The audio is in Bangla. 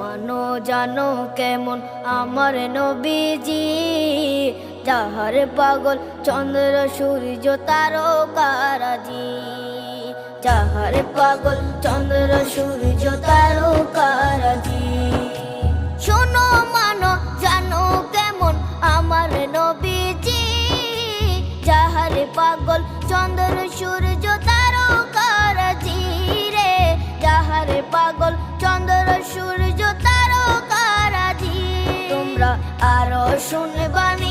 মানো জানো কেমন আমার নবীজি, যাহার পাগল চন্দ্র সূর্য তারকারাজি, যাহার পাগল চন্দ্র সূর্য তারকারাজি। শোনো মানো জানো কেমন আমার নবীজি, যাহার পাগল চন্দ্র সূর্য তারকারাজি রে, যাহার পাগল চন্দ্র সূর্য তারকারাজি। তোমরা আরো শুনবানি